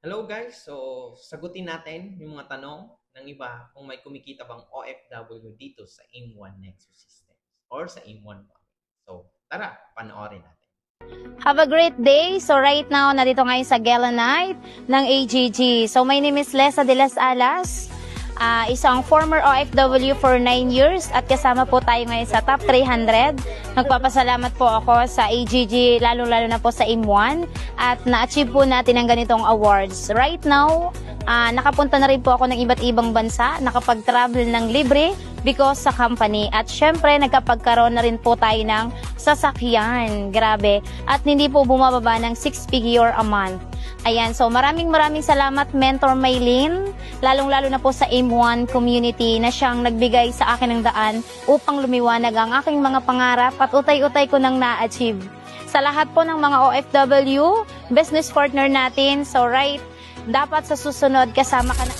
Hello guys, so sagutin natin yung mga tanong ng iba kung may kumikita bang OFW dito sa AIM1 Nexus Systems or sa AIM1 Bank. So tara, panoorin natin. Have a great day. So right now, narito ngayon sa Gala Night ng AGG. So my name is Lesa de las Alas, isang former OFW for 9 years at kasama po tayo ngayon sa Top 300. Nagpapasalamat po ako sa AGG, lalo-lalo na po sa AIM1 at na-achieve po natin ang ganitong awards. Right now, nakapunta na rin po ako ng iba't ibang bansa, nakapag-travel ng libre because sa company. At syempre, nagkapagkaroon na rin po tayo ng sasakyan. Grabe. At hindi po bumababa ng 6 figure a month. Ayan, so maraming salamat Mentor Maylin, lalong-lalo na po sa AIM1 community na siyang nagbigay sa akin ng daan upang lumiwanag ang aking mga pangarap at utay-utay ko nang na-achieve. Sa lahat po ng mga OFW, business partner natin, so right, dapat sa susunod kasama ka na.